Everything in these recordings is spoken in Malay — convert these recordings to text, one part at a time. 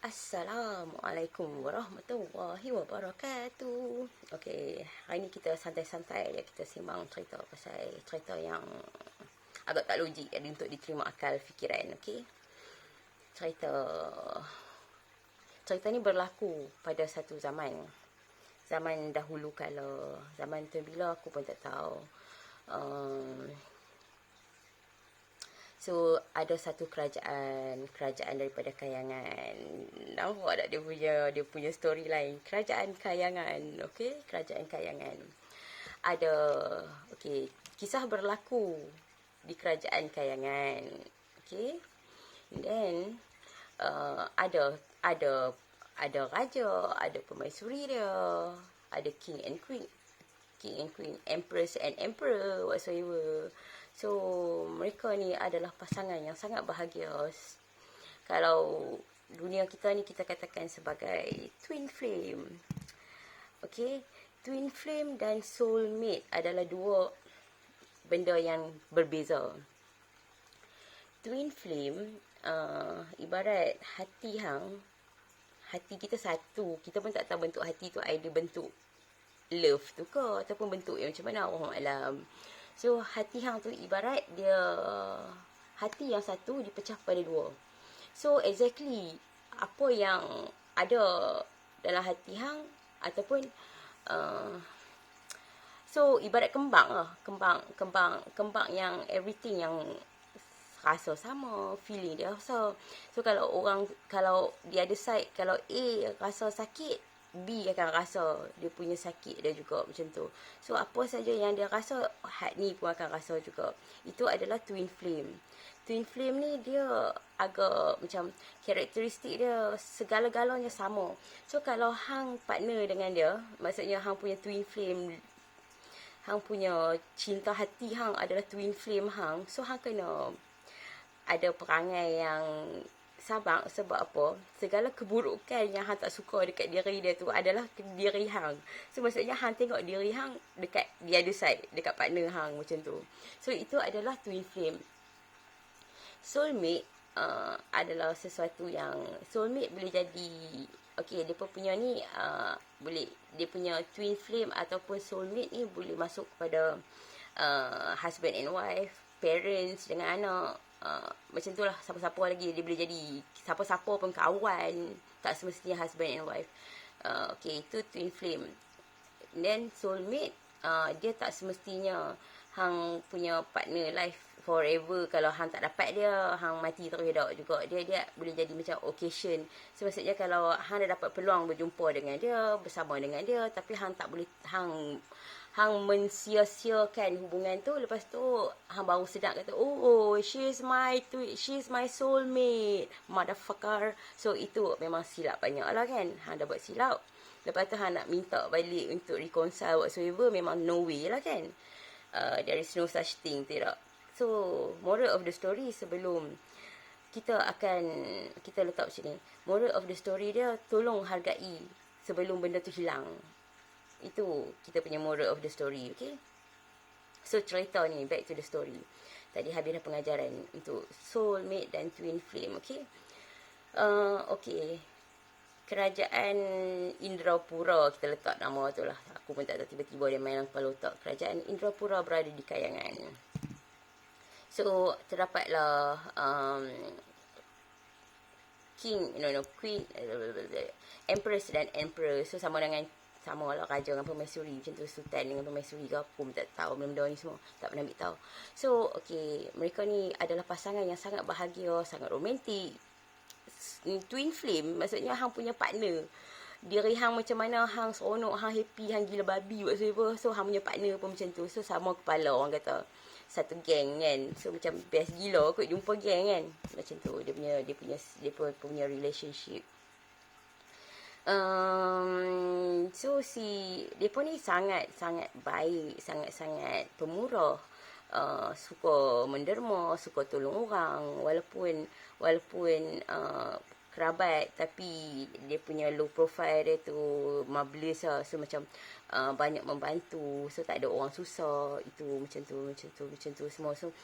Assalamualaikum warahmatullahi wabarakatuh. Okey, hari ni kita santai-santai je, kita sembang cerita pasal cerita yang agak tak logik jadi untuk diterima akal fikiran, okey. Cerita cerita ni berlaku pada satu zaman. Zaman dahulu kala, zaman tu bila aku pun tak tahu. So, ada satu kerajaan daripada kayangan. Nampak tak dia punya storyline? Kerajaan kayangan, okey? Kerajaan kayangan. Ada, okey, kisah berlaku di kerajaan kayangan, okey? Then, ada raja, ada permaisuri dia, ada king and queen, empress and emperor, whatsoever. So, mereka ni adalah pasangan yang sangat bahagia. Kalau dunia kita ni kita katakan sebagai twin flame. Okay, twin flame dan soulmate adalah dua benda yang berbeza. Twin flame ibarat hati kita satu. Kita pun tak tahu bentuk hati tu either bentuk love tu ke ataupun bentuk yang macam mana, Allah alam. So hati hang tu ibarat dia hati yang satu dipecah pada dua. So exactly apa yang ada dalam hati hang ataupun so ibarat kembang lah, kembang yang everything yang rasa sama, feeling dia rasa. So kalau di other side, kalau A rasa sakit, B akan rasa dia punya sakit dia juga, macam tu. So apa saja yang dia rasa, hati ni pun akan rasa juga. Itu adalah twin flame. Twin flame ni dia agak macam karakteristik dia segala-galanya sama. So kalau hang partner dengan dia, maksudnya hang punya twin flame, hang punya cinta hati hang adalah twin flame hang, so hang kena ada perangai yang sabar. Sebab apa? Segala keburukan yang hang tak suka dekat diri dia tu adalah diri hang. So maksudnya hang tengok diri hang dekat the other side, dekat partner hang, macam tu. So itu adalah twin flame. Soulmate adalah sesuatu yang soulmate boleh jadi, okey, dia punya ni boleh, dia punya twin flame ataupun soulmate ni boleh masuk kepada husband and wife, parents dengan anak. Macam tu lah, siapa-siapa lagi dia boleh jadi, siapa-siapa pun kawan, tak semestinya husband and wife. Okay, itu twin flame. Then soulmate, dia tak semestinya hang punya partner life forever. Kalau hang tak dapat dia, hang mati terus dah juga. Dia boleh jadi macam occasion. So maksudnya kalau hang dah dapat peluang berjumpa dengan dia, bersama dengan dia, tapi hang tak boleh, hang mensia-siakan hubungan tu, lepas tu hang baru sedar kata, oh she's my soulmate, motherfucker. So itu memang silap banyak lah kan. Hang dah buat silap, lepas tu hang nak minta balik untuk reconcile whatsoever, memang no way lah kan. There is no such thing, tidak. So moral of the story, sebelum kita letak macam ni, moral of the story dia, tolong hargai sebelum benda tu hilang. Itu kita punya moral of the story, okay? So cerita ni, back to the story. Tadi habis dah pengajaran untuk soulmate dan twin flame, okay? Okay. Kerajaan Indrapura, kita letak nama tu lah. Aku pun tak tahu, tiba-tiba dia main kepala otak. Kerajaan Indrapura berada di kayangan. So terdapatlah queen, empress dan emperor. So sama lah raja dengan permaisuri, macam tu, sultan dengan permaisuri ke, aku pun tak tahu benda-benda ni semua, tak pernah ambil tahu. So okay, mereka ni adalah pasangan yang sangat bahagia, sangat romantik. Twin flame maksudnya hang punya partner, diri hang macam mana, hang seronok, hang happy, hang gila babi whatsoever, so hang punya partner pun macam tu. So sama kepala, orang kata satu geng kan. So macam best gila kot jumpa geng kan, macam tu. Dia punya relationship. So depa ni sangat baik, sangat pemurah, suka menderma, suka tolong orang, walaupun kerabat, tapi dia punya low profile dia tu marvelous lah. So macam banyak membantu, so tak ada orang susah, itu macam tu semua. So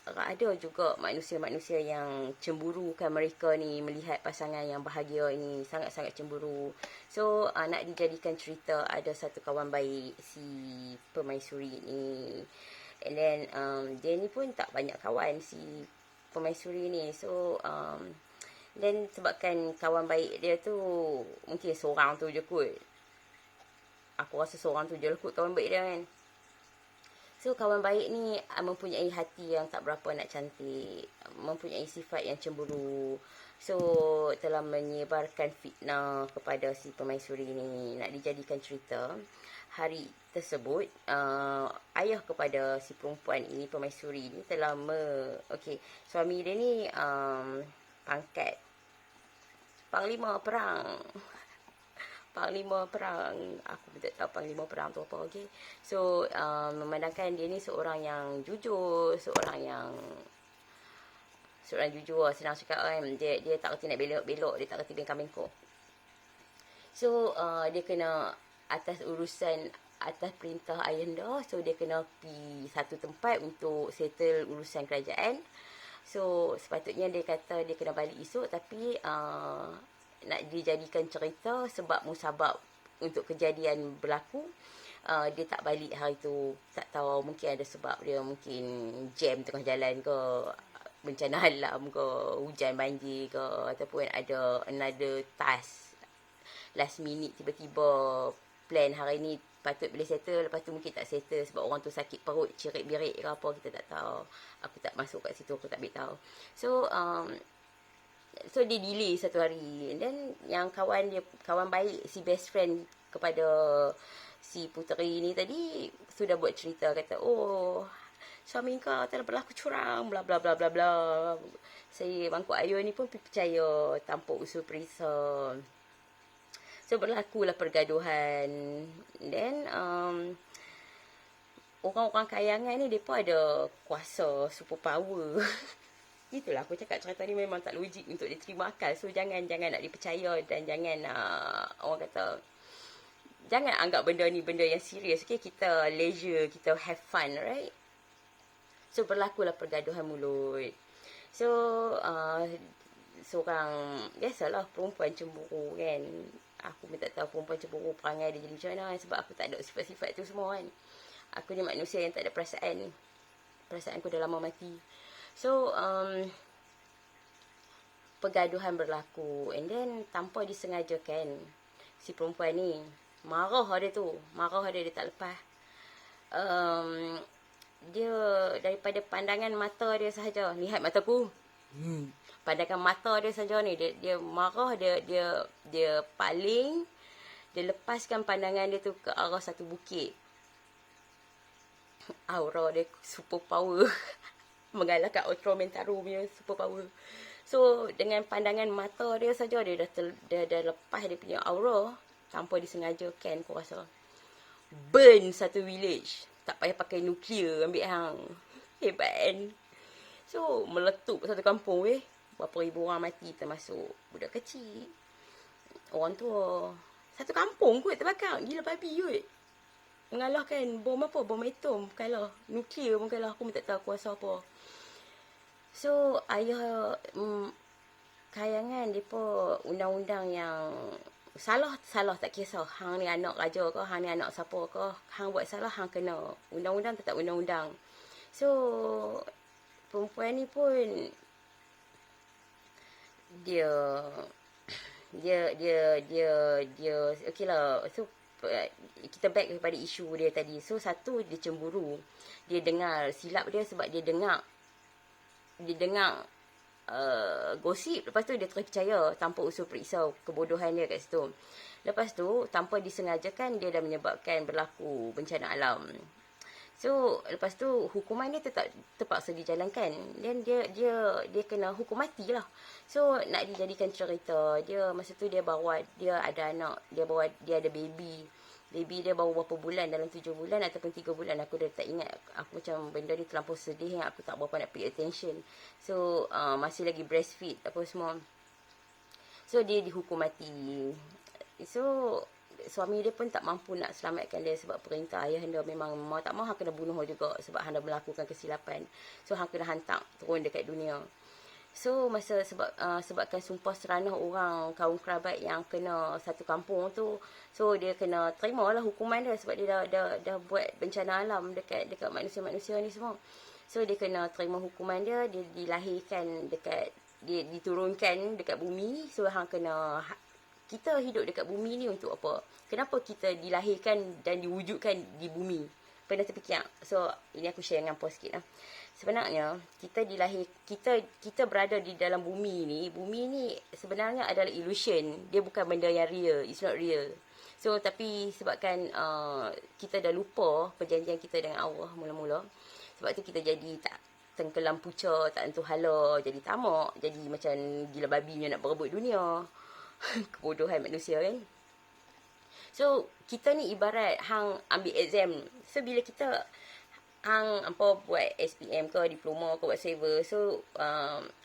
ada juga manusia-manusia yang cemburu kan, mereka ni melihat pasangan yang bahagia ini, sangat-sangat cemburu. So nak dijadikan cerita, ada satu kawan baik si permaisuri ni, and then dia ni pun tak banyak kawan si permaisuri ni. So then sebabkan kawan baik dia tu mungkin seorang tu je kot, aku rasa seorang tu je lah kot kawan baik dia kan. So kawan baik ni mempunyai hati yang tak berapa nak cantik, mempunyai sifat yang cemburu. So telah menyebarkan fitnah kepada si permaisuri ni. Nak dijadikan cerita, hari tersebut ayah kepada si perempuan ini, permaisuri ni, telah suami dia ni pangkat Panglima Perang. Panglima Perang. Aku tak tahu Panglima Perang tu apa, okey. So, memandangkan dia ni seorang yang jujur, seorang jujur, senang cakap kan. Dia tak kerti nak belok-belok, dia tak kerti bengkak bengkok. So, dia kena atas perintah ayahanda, so dia kena pergi satu tempat untuk settle urusan kerajaan. So sepatutnya dia kata dia kena balik esok, tapi nak dijadikan cerita sebab musabab untuk kejadian berlaku, dia tak balik hari tu. Tak tahu, mungkin ada sebab dia, mungkin jam tengah jalan ke, bencana alam ke, hujan banjir ke, ataupun ada another task last minute, tiba-tiba plan hari ni patut boleh settle, lepas tu mungkin tak settle sebab orang tu sakit perut, cirit-birit ke apa, kita tak tahu. Aku tak masuk kat situ, aku tak boleh tahu. So dia delay satu hari. And then yang kawan baik, si best friend kepada si puteri ni tadi sudah buat cerita, kata, oh suami kau telah berlaku curang, bla bla bla bla bla. Saya bangku ayah ni pun percaya tanpa usul perisa. So berlakulah pergaduhan. Then orang-orang kayangan ni mereka ada kuasa, super power. Itulah aku cakap, cerita ni memang tak logik untuk diterima akal. So jangan nak dipercaya, dan jangan orang kata, jangan anggap benda ni benda yang serius. Okay, kita leisure, kita have fun, right? So berlakulah pergaduhan mulut. So seorang, biasalah perempuan cemburu kan. Aku pun tak tahu perempuan cemburu perangai dia jadi macam mana, sebab aku tak ada sifat-sifat tu semua kan. Aku ni manusia yang tak ada perasaan. Perasaan aku dah lama mati. So pergaduhan berlaku, and then tanpa disengajakan, si perempuan ni marah dia tak lepas. Dia daripada pandangan mata dia sahaja, lihat mataku, pandangan mata dia saja ni, dia marah, dia paling, dia lepaskan pandangan dia tu ke arah satu bukit. Aura dia super power. Mengalahkan Ultra Mentaro punya super power. So dengan pandangan mata dia saja, dia dah lepas dia punya aura tanpa disengajakan, aku rasa. Burn satu village. Tak payah pakai nuklear, ambil hang. Hebat kan? So meletup satu kampung weh. Berapa ribu orang mati, termasuk budak kecil, orang tua. Satu kampung kot terbakar. Gila babi kot. Mengalahkan bom apa? Bom atom kalah. Nuklear pun kalah. Aku pun tak tahu kuasa apa. So ayah kayangan mereka undang-undang yang salah tak kisah. Hang ni anak raja ke, hang ni anak siapa ke, hang buat salah, hang kena. Undang-undang tetap undang-undang. So perempuan ni pun dia okeylah. So kita back kepada isu dia tadi. So satu, dia cemburu. Dia dengar silap dia sebab dia dengar gosip. Lepas tu dia terus percaya tanpa usul periksa kebodohan dia kat situ. Lepas tu tanpa disengajakan, dia dah menyebabkan berlaku bencana alam. So lepas tu hukuman dia tetap terpaksa dijalankan, dan dia kena hukum mati lah. So nak dijadikan cerita, dia masa tu dia bawa, dia ada anak, dia ada baby dia baru berapa bulan, dalam 7 bulan ataupun 3 bulan, aku dah tak ingat. Aku macam benda ni terlampau sedih, aku tak berapa nak pay attention. So masih lagi breastfeed apa semua. So dia dihukum mati. So suami dia pun tak mampu nak selamatkan dia sebab perintah ayah dia memang mau tak mau hang kena bunuh juga sebab hang dah melakukan kesilapan. So hang kena hantar turun dekat dunia. So masa sebabkan sumpah seranah orang kaum kerabat yang kena satu kampung tu, so dia kena terima lah hukuman dia sebab dia dah buat bencana alam dekat manusia-manusia ni semua. So dia kena terima hukuman dia dilahirkan dekat, dia diturunkan dekat bumi. So hang kena, kita hidup dekat bumi ni untuk apa? Kenapa kita dilahirkan dan diwujudkan di bumi? Pernah terfikir? So ini aku share dengan Paul sikit lah. Sebenarnya kita berada di dalam bumi ni sebenarnya adalah illusion. Dia bukan benda yang real. It's not real. So tapi sebabkan kita dah lupa perjanjian kita dengan Allah mula-mula, sebab tu kita jadi tak tenggelam puca, tak tentu hala, jadi tamak, jadi macam gila babi nak berebut dunia. Kebodohan manusia kan. So kita ni ibarat hang ambil exam. So bila kita hang hampa buat SPM ke diploma ke whatever, so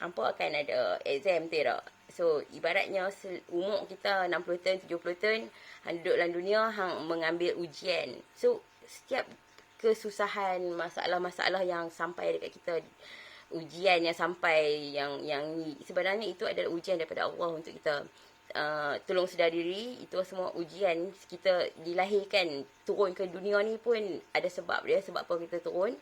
hampa akan ada exam tak. So ibaratnya umur kita 60 tahun 70 tahun hang duduk dalam dunia, hang mengambil ujian. So setiap kesusahan, masalah-masalah yang sampai dekat kita, ujian yang sampai yang sebenarnya itu adalah ujian daripada Allah untuk kita tolong sedar diri. Itu semua ujian. Kita dilahirkan turun ke dunia ni pun ada sebab dia. Sebab apa kita turun?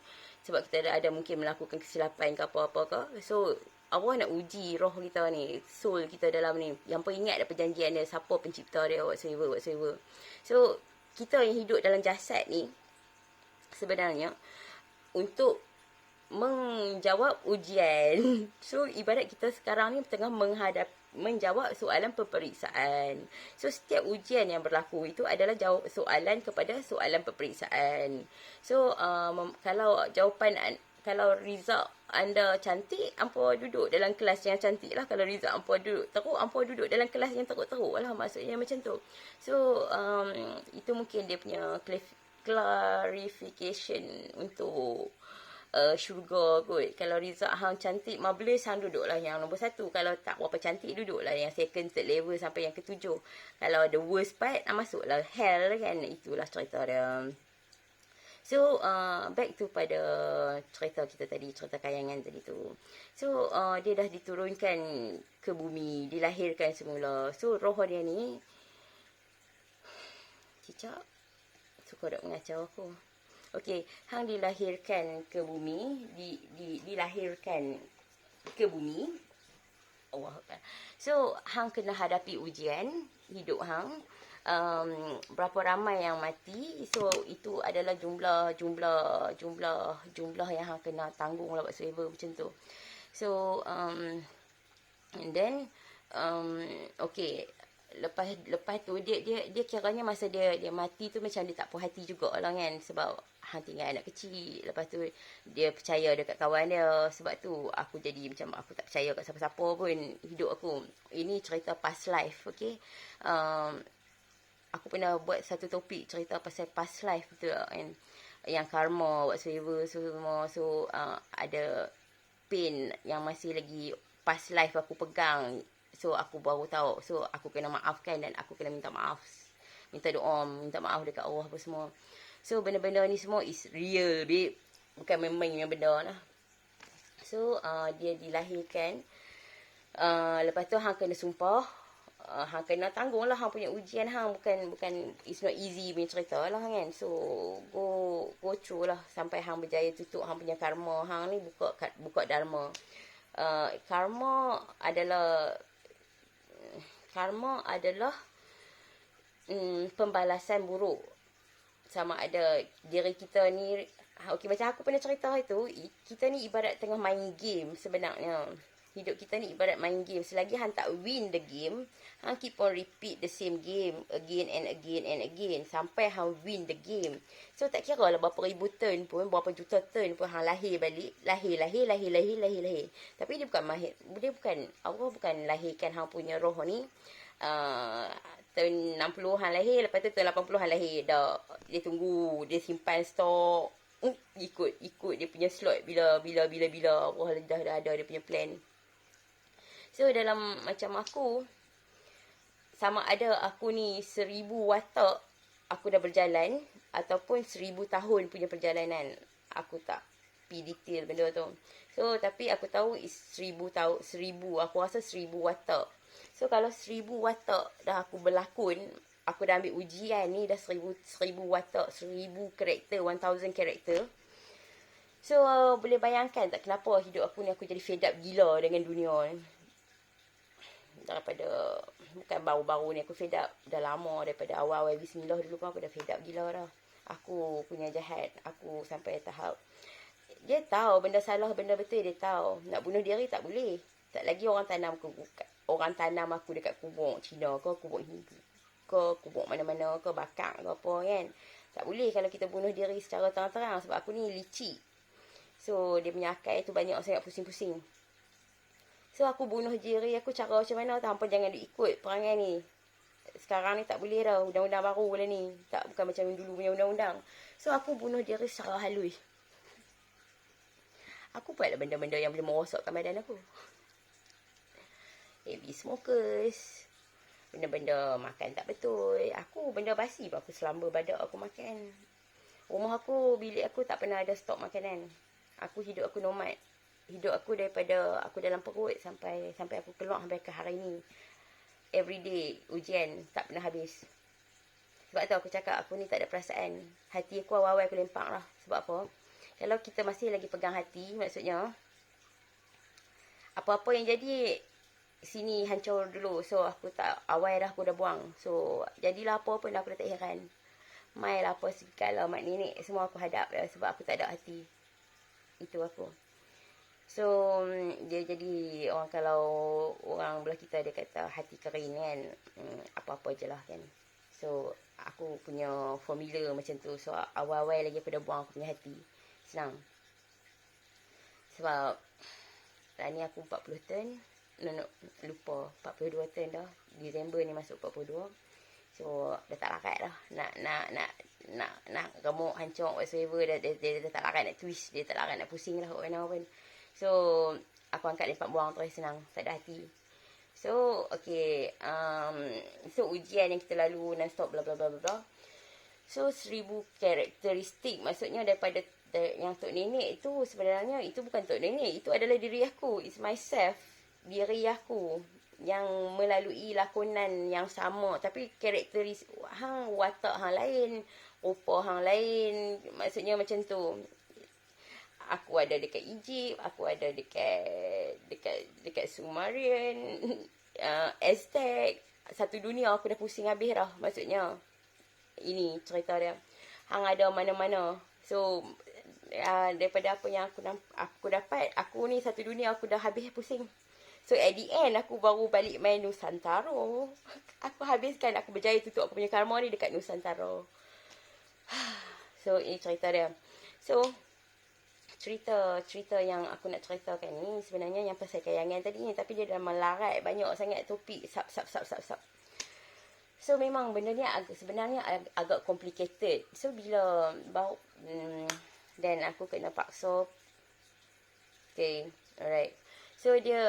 Sebab kita ada mungkin melakukan kesilapan ke apa-apa ke. So Allah nak uji roh kita ni, soul kita dalam ni. Yang pun ingat ada perjanjian dia, siapa pencipta dia, whatsoever. So kita yang hidup dalam jasad ni sebenarnya untuk menjawab ujian. So ibarat kita sekarang ni tengah menjawab soalan peperiksaan. So setiap ujian yang berlaku itu adalah jawab soalan kepada soalan peperiksaan. So kalau kalau result anda cantik, hampa duduk dalam kelas yang cantik lah. Kalau result hampa duduk teruk, hampa duduk dalam kelas yang teruk-teruk lah. Maksudnya macam tu. So itu mungkin dia punya clarification untuk syurga kot. Kalau result hang cantik, marvelous, hang duduklah yang nombor 1. Kalau tak berapa cantik, duduklah yang second, third level sampai yang ke-7. Kalau the worst part, masuklah hell kan. Itulah cerita dia. So back to pada cerita kita tadi, cerita kayangan tadi tu. So dia dah diturunkan ke bumi, dilahirkan semula. So roh dia ni cicak suka nak mengacau aku. Okey, hang dilahirkan ke bumi, dilahirkan ke bumi. Allah. So hang kena hadapi ujian hidup hang. Berapa ramai yang mati. So itu adalah jumlah yang hang kena tanggung lah whatsoever macam tu. So and then okay, lepas tu dia kiranya masa dia mati tu macam dia tak puas hati jugalah kan, sebab hang tinggal anak kecil. Lepas tu dia percaya dekat kawan dia. Sebab tu aku jadi macam aku tak percaya kat siapa-siapa pun hidup aku. Ini cerita past life, okay. Aku pernah buat satu topik cerita pasal past life tu kan, yang karma whatsoever. So ada pain yang masih lagi past life aku pegang. So aku baru tahu. So aku kena maafkan dan aku kena minta maaf, minta doa, minta maaf dekat Allah apa semua. So benda-benda ni semua is real, babe. Bukan main-main yang benda lah. So dia dilahirkan. Lepas tu hang kena sumpah. Hang kena tanggung lah hang punya ujian hang. Bukan it's not easy punya cerita lah kan. So go through lah sampai hang berjaya tutup hang punya karma. Hang ni buka dharma. Karma adalah pembalasan buruk. Sama ada diri kita ni, okey, macam aku pernah cerita itu, kita ni ibarat tengah main game sebenarnya. Hidup kita ni ibarat main game. Selagi hang tak win the game, hang keep on repeat the same game again and again sampai hang win the game. So tak kira lah berapa ribu turn pun, berapa juta turn pun hang lahir balik, lahir. Tapi dia bukan Allah bukan lahirkan hang punya roh ni tahun 60 hang lahir, lepas tu tahun 80 hang lahir dah. Dia tunggu, dia simpan stok, ikut dia punya slot bila Allah dah ada dia punya plan. So dalam macam aku sama ada aku ni 1000 watak aku dah berjalan ataupun 1000 tahun punya perjalanan. Aku tak pi detail benda tu. So tapi aku tahu 1000 tahun, 1000, aku rasa 1000 watak. So kalau 1000 watak dah aku berlakon, aku dah ambil ujian ni dah 1000 watak, 1000 karakter, 1000 karakter. So boleh bayangkan tak kenapa hidup aku ni aku jadi fed up gila dengan dunia ni. Daripada bukan baru-baru ni aku fed up, dah lama daripada awal-awal bismillah dulu pun aku dah fed up gila dah. Aku punya jahat, aku sampai tahap dia tahu benda salah benda betul, dia tahu nak bunuh diri tak boleh. Tak lagi orang tanam aku dekat kubur Cina ke kubur Hindu ke kubur mana-mana ke bakar ke apa kan. Tak boleh kalau kita bunuh diri secara terang-terang sebab aku ni licik. So dia punya akal tu banyak sangat pusing-pusing. So aku bunuh diri aku cara macam mana tak, hampa jangan diikut perangai ni. Sekarang ni tak boleh dah, undang-undang baru lah ni. Tak, bukan macam dulu punya undang-undang. So aku bunuh diri secara halus. Aku buat lah benda-benda yang boleh merosakkan badan aku. Heavy smokers. Benda-benda makan tak betul. Aku benda basi pun aku selamba badak aku makan. Rumah aku, bilik aku tak pernah ada stok makanan. Aku hidup aku nomad. Hidup aku daripada aku dalam perut sampai aku keluar sampai ke hari ni. Everyday ujian tak pernah habis. Sebab tu aku cakap aku ni tak ada perasaan. Hati aku awal-awal aku lempak lah. Sebab apa? Kalau kita masih lagi pegang hati, maksudnya apa-apa yang jadi sini hancur dulu. So aku tak, awal dah aku dah buang. So jadilah apa pun aku dah tak heran. Mai lah apa segala mak nenek semua aku hadap dah sebab aku tak ada hati. Itu aku. So dia jadi orang, kalau orang belah kita dia kata hati kering kan, apa-apa je lah kan. So aku punya formula macam tu. So awal-awal lagi aku dah buang aku punya hati. Senang. Sebab dah ni aku 40 turn. Lupa 42 turn dah. Disember ni masuk 42. So dah tak larat dah. Nak gemuk hancur whatsoever. Dia tak larat nak twist. Dia tak larat nak pusing lah kat mana pun. So aku angkat lipat buang terus senang. Tak ada hati. So okay, so ujian yang kita lalu non-stop bla bla bla bla. So 1000 karakteristik. Maksudnya daripada yang Tok Nenek tu sebenarnya itu bukan Tok Nenek. Itu adalah diri aku. It's myself. Diri aku yang melalui lakonan yang sama. Tapi karakteristik hang watak hang lain. Rupa hang lain. Maksudnya macam tu. Aku ada dekat Egypt, aku ada dekat Sumerian, Aztec. Satu dunia aku dah pusing habis dah. Maksudnya ini cerita dia. Hang ada mana-mana. So daripada apa yang aku dapat, aku ni satu dunia aku dah habis pusing. So at the end aku baru balik main Nusantara. Aku habiskan, aku berjaya tutup aku punya karma ni dekat Nusantara. So ini cerita dia. So cerita yang aku nak ceritakan ni sebenarnya yang pasal kayangan tadi ni, tapi dia dah melarat banyak sangat topik sub. So memang benda ni sebenarnya agak complicated. So bila dan aku kena paksa. Okay, alright. So dia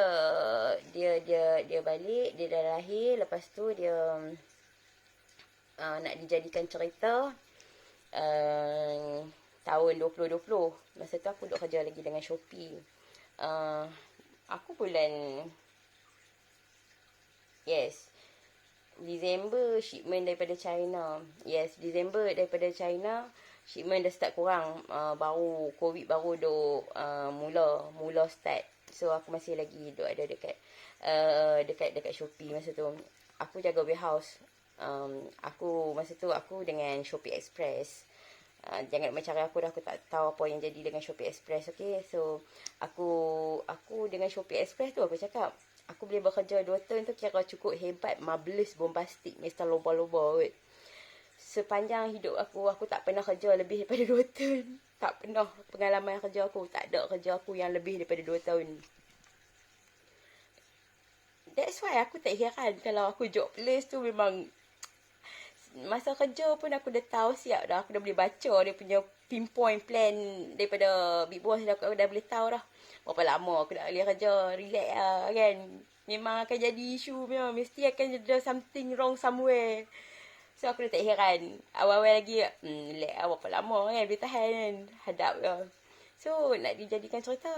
balik, dia dah lahir, lepas tu dia nak dijadikan cerita tahun 2020. Masa tu aku duduk kerja lagi dengan Shopee. Aku bulan Disember shipment daripada China. Disember daripada China. Shipment dah start kurang. Baru COVID baru duk mula start. So aku masih lagi duk ada dekat Shopee masa tu. Aku jaga warehouse. Masa tu aku dengan Shopee Express. Jangan macam aku dah, aku tak tahu apa yang jadi dengan Shopee Express. Okay, so aku dengan Shopee Express tu aku cakap aku boleh bekerja 2 tahun tu kira cukup hebat, marvelous, bombastic, mesti loba-loba kot. Sepanjang hidup aku tak pernah kerja lebih daripada 2 tahun. Tak pernah pengalaman kerja aku, tak ada kerja aku yang lebih daripada 2 tahun. That's why aku tak heran kalau aku jobless tu. Memang masa kerja pun aku dah tahu siap dah. Aku dah boleh baca dia punya pinpoint plan daripada Big Boss dah. Aku dah boleh tahu dah berapa lama aku nak boleh kerja. Relax lah kan. memang akan jadi isu memang. Mesti akan ada something wrong somewhere. So aku dah tak heran. Awal-awal lagi lag berapa lama kan boleh tahan kan. Hadap je. So nak dijadikan cerita,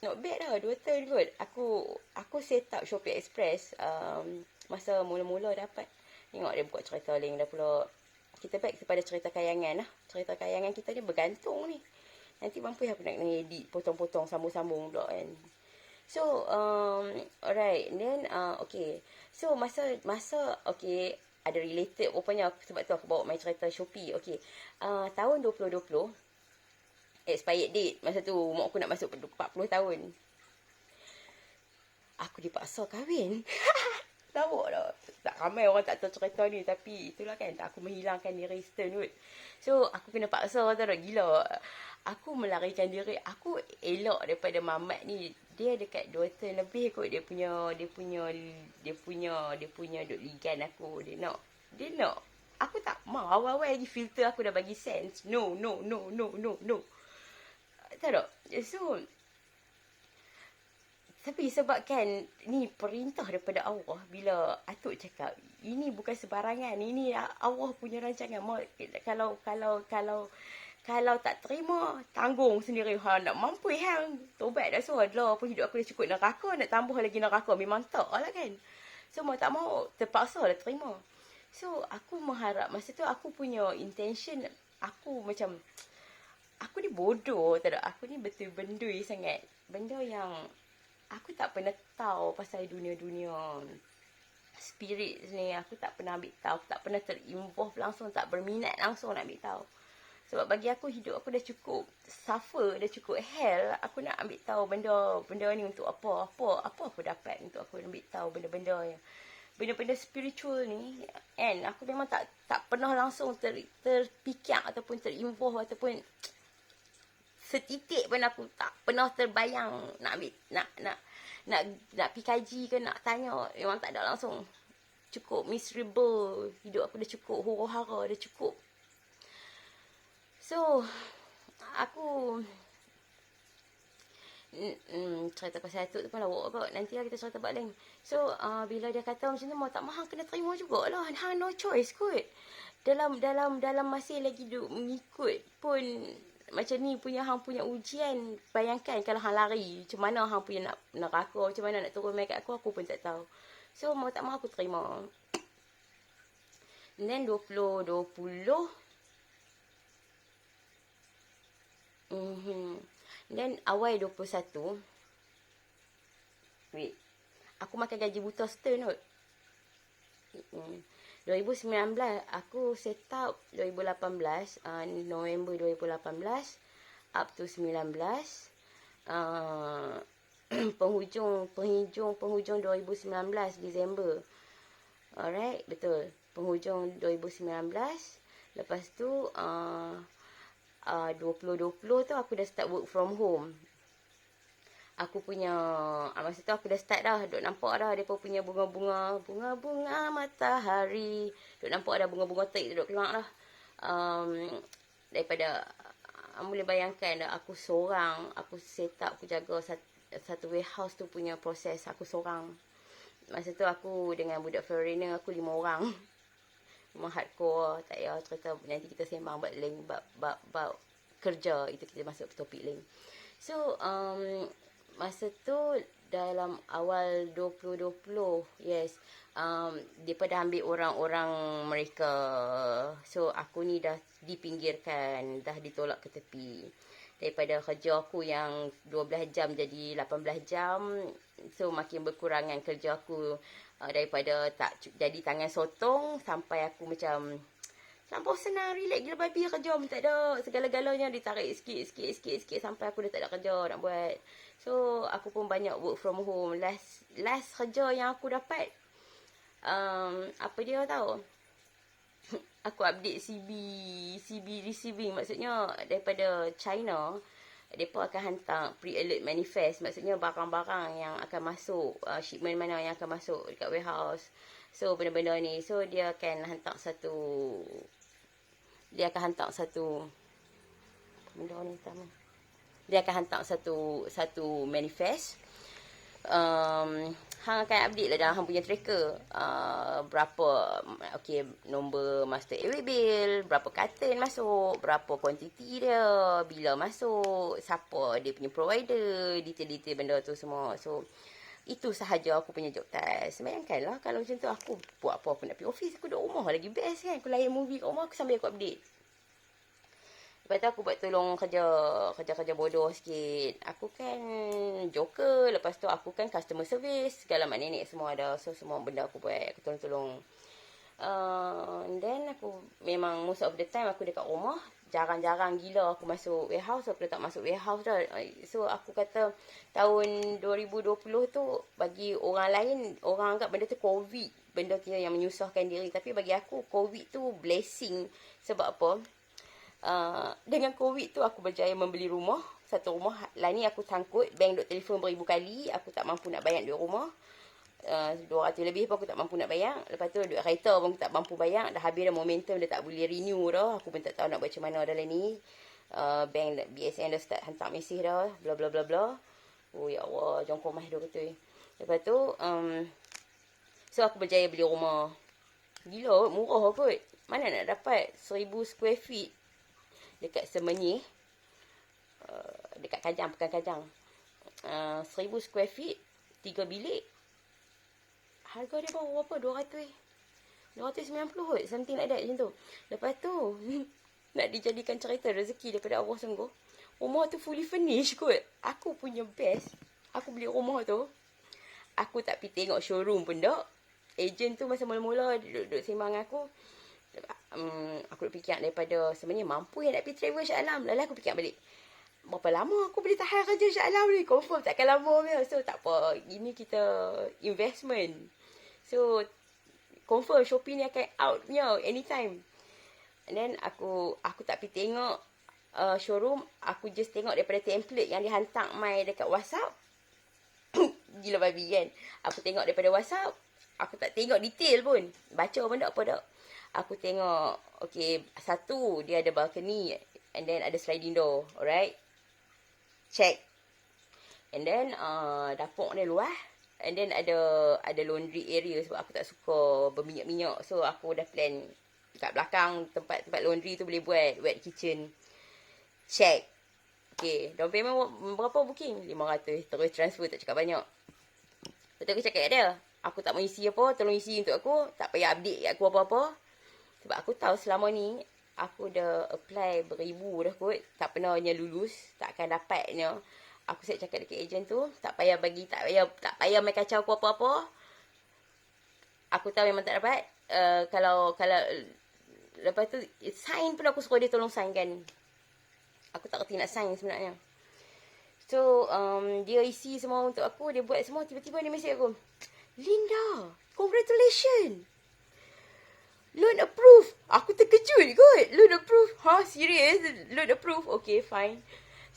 not bad lah, 2 turn kot. Aku set up Shopee Express masa mula-mula dapat. Tengok dia buka cerita link dah pula. Kita back kepada cerita kayangan lah. Cerita kayangan kita ni bergantung ni. Nanti mampu aku nak edit, potong-potong, sambung-sambung pula kan. So, alright. Then, okay. So, masa okay, ada related rupanya. Sebab tu aku bawa main cerita Shopee. Okay. Tahun 2020, expired date. Masa tu, umur aku nak masuk 40 tahun. Aku dipaksa kahwin. Lawak dah. Tak ramai orang tak tahu cerita ni. Tapi itulah kan. Aku menghilangkan diri Stern kot. So, aku kena paksa. Tahu tak? Gila. Aku melarikan diri. Aku elok daripada Mamat ni. Dia dekat 2 turn lebih kot. Dia punya duk ligan aku. Dia nak. Aku tak mau. Awal-awal lagi filter aku dah bagi sense. No. Tahu tak? So, tapi sebabkan ni perintah daripada Allah. Bila Atuk cakap, ini bukan sebarangan. Ini Allah punya rancangan. Kalau tak terima, tanggung sendiri. Nak mampu hang. Tobat dah so. Adalah pun hidup aku dah cukup neraka. Nak tambah lagi neraka. Memang tak lah kan. So, mau tak mau, terpaksa lah terima. So, aku mengharap. Masa tu aku punya intention. Aku macam, aku ni bodoh. Tak ada. Aku ni betul bendui sangat. Benda yang aku tak pernah tahu pasal dunia-dunia spirit ni. Aku tak pernah ambil tahu. Aku tak pernah terinvolve langsung. Tak berminat langsung nak ambil tahu. Sebab bagi aku hidup aku dah cukup suffer. Dah cukup hell. Aku nak ambil tahu benda ni untuk apa. Apa aku dapat untuk aku ambil tahu benda-benda yang benda-benda spiritual ni. And aku memang tak pernah langsung terfikir ataupun terinvolve ataupun setitik pun aku tak pernah terbayang nak ambil nak pergi kaji ke nak tanya. Memang tak ada langsung. Cukup miserable. Hidup aku dah cukup huru-hara, dah cukup. So, aku cerita pasal Atuk tu pun lawak kot. Nanti lah kita cerita balik lain. So, bila dia kata macam tu, mau tak mau hang kena terima jugalah. Hang no choice kot. Dalam masih lagi duk mengikut pun macam ni punya hang punya ujian. Bayangkan kalau hang lari, macam mana hang punya nak neraka, macam mana nak turun mai kat aku pun tak tahu. So, mau tak mau aku terima. And then 2020 then awal 21 wait, aku makan gaji buta Stern kot. 2019 aku set up 2018 November 2018 up to 19 penghujung 2019 Disember. Alright, betul. Penghujung 2019. Lepas tu 2020 tu aku dah start work from home. Aku punya masa tu aku dah start dah. Duk nampak dah depa punya bunga-bunga matahari. Duk nampak dah bunga-bunga terik tu duk keluar dah. Daripada boleh bayangkan dah aku seorang, aku set up, aku jaga satu warehouse tu punya proses aku seorang. Masa tu aku dengan budak foreigner aku 5 orang. Memang hardcore. Tak payah cerita. Nanti kita sembang buat link bab kerja. Itu kita masuk ke topik link. So, masa tu dalam awal 2020, yes, mereka dah ambil orang-orang mereka. So, aku ni dah dipinggirkan, dah ditolak ke tepi. Daripada kerja aku yang 12 jam jadi 18 jam. So, makin berkurangan kerja aku. Daripada tak jadi tangan sotong sampai aku macam campur senang, relax gila babi kerja pun tak ada. Segala-galanya ditarik sikit sampai aku dah tak ada kerja nak buat. So, aku pun banyak work from home. Last kerja yang aku dapat, apa dia tahu? Aku update CB receiving. Maksudnya, daripada China, mereka akan hantar pre-alert manifest. Maksudnya, barang-barang yang akan masuk, shipment mana yang akan masuk dekat warehouse. So, benda-benda ni. So, dia akan hantar satu benda ni sama. Dia akan hantar satu manifest. hang akan update lah dalam hang punya tracker. Berapa, okay, nombor master airway bill, berapa carton masuk, berapa kuantiti dia, bila masuk, siapa dia punya provider, detail-detail benda tu semua. So, itu sahaja aku punya job task. Bayangkanlah kalau macam tu aku buat apa, aku nak pergi office, aku duduk rumah lagi best kan. Aku layan movie kat rumah aku sambil aku update. Lepas tu aku buat tolong kerja bodoh sikit. Aku kan joker. Lepas tu aku kan customer service. Segala mak nenek semua ada. So semua benda aku buat. Aku tolong-tolong. And then aku memang most of the time aku dekat rumah. Jarang-jarang gila aku masuk warehouse. Aku dah tak masuk warehouse dah. So aku kata tahun 2020 tu bagi orang lain, orang anggap benda tu COVID. Benda tu yang menyusahkan diri. Tapi bagi aku COVID tu blessing. Sebab apa? Dengan COVID tu aku berjaya membeli rumah. Satu rumah. Lah ni aku sangkut. Bank duk telefon beribu kali. Aku tak mampu nak bayar duit rumah. 200 lebih pun aku tak mampu nak bayar. Lepas tu duit kereta pun aku tak mampu bayar. Dah habis dah momentum. Dah tak boleh renew dah. Aku pun tak tahu nak buat macam mana dalam ni. Bank BSN dah start hantar mesej dah. Bla bla bla bla. Oh ya Allah. Jongkok mah dia kata. Lepas tu so aku berjaya beli rumah. Gila murah kot. Mana nak dapat 1000 square feet dekat Semenyih, dekat Kajang, Pekan Kajang. 1000 square feet, 3 bilik. Harga dia baru berapa? 290 kot. Something like that macam tu. Lepas tu, nak dijadikan cerita rezeki daripada Allah sungguh. Rumah tu fully furnished kot. Aku punya best. Aku beli rumah tu. Aku tak pergi tengok showroom pun tak. Ejen tu masa mula-mula duduk sembang aku. Aku nak fikir daripada sebenarnya mampu yang nak pergi travel Shah Alam. Lalu aku fikir balik. Berapa lama aku boleh tahan kerja Shah Alam ni? Confirm takkan lama punya. So tak apa. Ini kita investment. So confirm Shopee ni akan out punya anytime. And then aku tak pergi tengok showroom. Aku just tengok daripada template yang dihantar mai dekat WhatsApp. Gila babi kan. Aku tengok daripada WhatsApp. Aku tak tengok detail pun. Baca pun tak apa tak. Aku tengok, okay, satu, dia ada balcony. And then ada sliding door. Alright. Check. And then, dapur ni luas. And then ada laundry area sebab aku tak suka berminyak-minyak. So, aku dah plan kat belakang tempat laundry tu boleh buat wet kitchen. Check. Okay, down payment berapa booking? 500. Terus transfer, tak cakap banyak. Betul aku cakap kat dia. Aku tak mau isi apa, tolong isi untuk aku. Tak payah update aku apa-apa. Sebab aku tahu selama ni, aku dah apply beribu dah kot. Tak pernahnya lulus. Takkan dapatnya. Aku siap cakap dekat ejen tu. Tak payah main kacau aku apa-apa. Aku tahu memang tak dapat. Kalau lepas tu, sign pun aku suruh dia tolong sign kan. Aku tak kerti nak sign sebenarnya. So, dia isi semua untuk aku. Dia buat semua. Tiba-tiba dia mesej aku. Linda, congratulations. Loan approved. Aku terkejut kot. Loan approved. Serious? Loan approved? Okay, fine.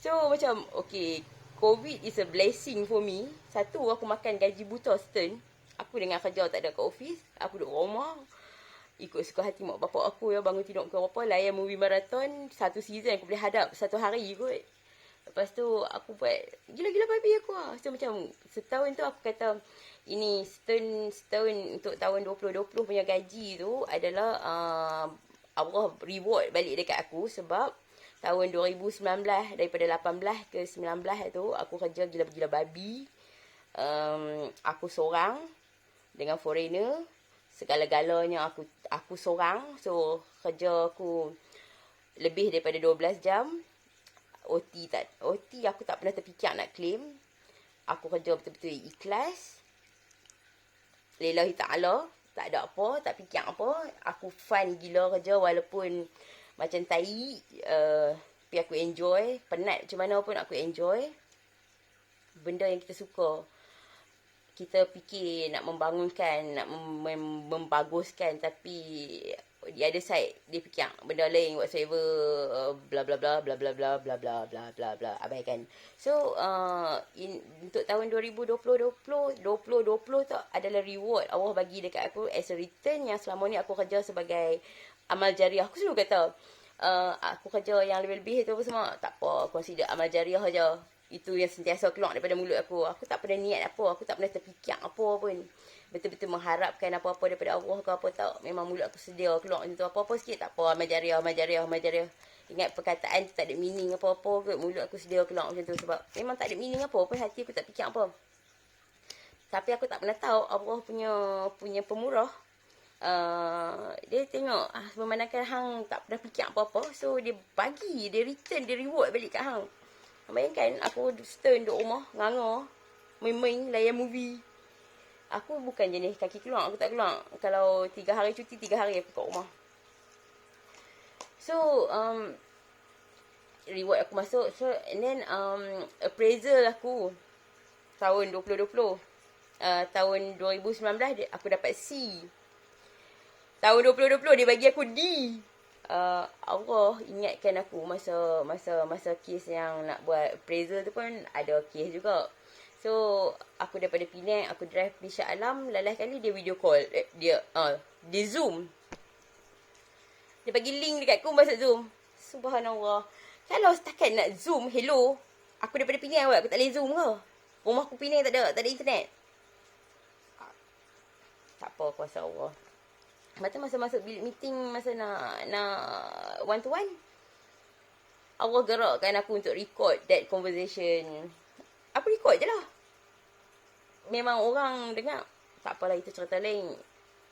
So, macam, okay. COVID is a blessing for me. Satu, aku makan gaji buta setengah. Aku dengan kerja tak ada kat office. Aku duduk rumah. Ikut suka hati mak bapak aku ya. Bangun tidur ke apa. Layan movie marathon. Satu season aku boleh hadap. Satu hari kot. Lepas tu, aku buat gila-gila babi aku lah. So, macam setahun tu aku kata, ini setahun untuk tahun 2020 punya gaji tu adalah Allah reward balik dekat aku sebab tahun 2019 daripada 18 ke 19 tu aku kerja gila-gila babi. Aku seorang dengan foreigner, segala-galanya aku seorang. So kerja aku lebih daripada 12 jam. OT aku tak pernah terfikir nak claim. Aku kerja betul-betul ikhlas. Lillahi ta'ala. Tak ada apa. Tak fikir apa. Aku fun gila kerja walaupun macam tai. Tapi aku enjoy. Penat macam mana pun aku enjoy. Benda yang kita suka. Kita fikir nak membangunkan. Nak membaguskan. Tapi di other side. Dia fikir benda lain whatsoever. Bla bla bla bla bla bla bla bla bla bla bla. Abaikan. So untuk tahun 2020 tu adalah reward Allah bagi dekat aku as a return yang selama ni aku kerja sebagai amal jariah. Aku selalu kata aku kerja yang lebih-lebih tu apa semua tak apa, consider amal jariah aja. Itu yang sentiasa keluar daripada mulut aku. Aku tak pernah niat apa. Aku tak pernah terfikir apa pun. Betul-betul mengharapkan apa-apa daripada Allah ke apa tak. Memang mulut aku sedia keluar macam tu. Apa-apa sikit tak apa. Majariah. Ingat perkataan tu tak ada meaning apa-apa ke. Mulut aku sedia keluar macam tu. Sebab memang tak ada meaning apa pun. Hati aku tak fikir apa. Tapi aku tak pernah tahu Allah punya pemurah. Dia tengok memandangkan hang tak pernah fikir apa-apa. So dia bagi. Dia return. Dia reward balik kat hang. Bayangkan aku stern duduk rumah, nganga, main-main, layan movie. Aku bukan jenis kaki keluar, aku tak keluar. Kalau 3 hari cuti, 3 hari aku kat rumah. So, reward aku masuk. So, and then, appraisal aku, tahun 2020. Tahun 2019, aku dapat C. Tahun 2020, dia bagi aku D. Allah ingatkan aku masa kes yang nak buat appraisal tu pun ada kes juga. So aku daripada Penang, aku drive di Shah Alam, lalas kali dia video call, dia Zoom. Dia bagi link dekat aku masuk Zoom. Subhanallah. Kalau setakat nak Zoom, hello, aku daripada Penang aku tak boleh Zoom ke? Rumah aku Penang tak ada internet. Tak apa, kuasa Allah. Lepas tu masa masuk bilik meeting, masa nak one to one, Allah gerakkan aku untuk record that conversation. Aku record je lah. Memang orang dengar, tak apalah, itu cerita lain.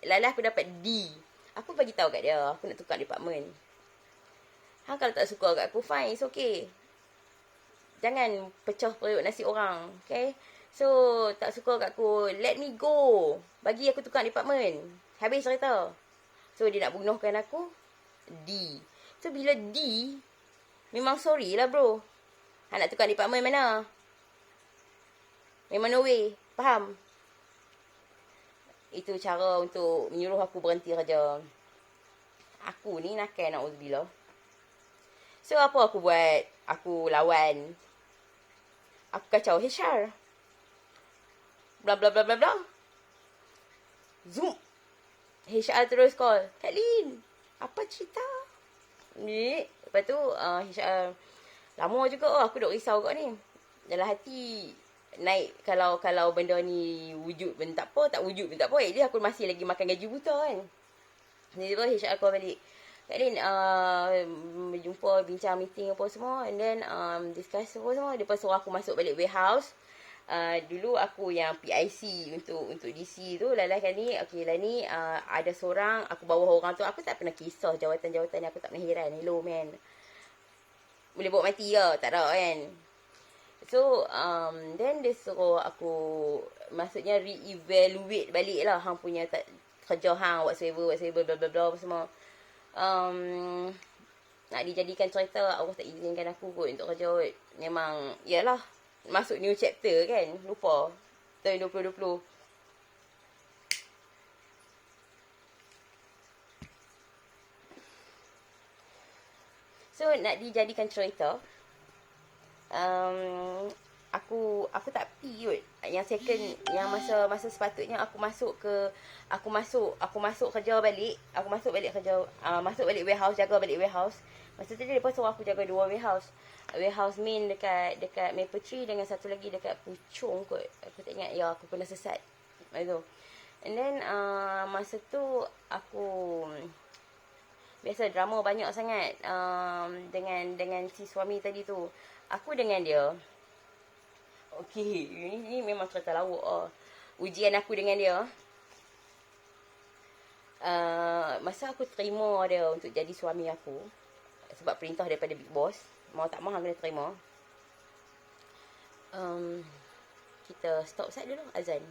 Lalas aku dapat D. Aku bagi tahu kat dia, aku nak tukar department. Hang kalau tak suka kat aku, fine, it's okay. Jangan pecah perut nasi orang, okay? So, tak suka kat aku, let me go. Bagi aku tukar department. Habis cerita. So, dia nak bunuhkan aku. D. So, bila D, memang sorry lah bro. Han nak tukar department mana? Memang no way. Faham? Itu cara untuk menyuruh aku berhenti kerja. Aku ni nakal na'udzubillah. So, apa aku buat? Aku lawan. Aku kacau HR. Bla bla bla bla bla. Zoom. HR terus call. Kak Lin, apa cerita? Ni, lepas tu HR lama juga aku duk risau kat ni. Dalam hati naik kalau benda ni wujud pun tak apa, tak wujud pun tak apa. Jadi aku masih lagi makan gaji buta kan. Jadi tiba HR call balik. Kak Lin, berjumpa, bincang meeting apa semua. And then discuss apa semua. Lepas suruh aku masuk balik warehouse. Dulu aku yang PIC untuk DC tu. Lalas kan ni, okay lah ni ada seorang, aku bawah orang tu. Aku tak pernah kisah jawatan-jawatan ni. Aku tak pernah heran. Hello man, boleh bawa mati ke? Tak ada kan. So then dia suruh aku, maksudnya re-evaluate balik lah hang punya kerja hang, whatsoever bla bla bla semua. Nak dijadikan cerita, Allah tak izinkan aku kot untuk kerja kot. Memang yalah, masuk new chapter kan. Lupa tahun 2020. So nak dijadikan cerita, aku tak pi kot. Yang second, yang masa sepatutnya aku masuk kerja balik. Aku masuk balik kerja, masuk balik warehouse, jaga balik warehouse. Masa tu dia suruh aku jaga 2 warehouse. Warehouse main dekat Mapletree, dengan satu lagi dekat Puchong kot. Aku tak ingat. Ya, aku pernah sesat. Itu. And then masa tu aku biasa drama banyak sangat dengan si suami tadi tu. Aku dengan dia. Okey, ini memang cerita lawak. Ujian aku dengan dia. Masa aku terima dia untuk jadi suami aku, sebab perintah daripada Big Boss, mau tak mau kena terima. Kita stop sat dulu azan.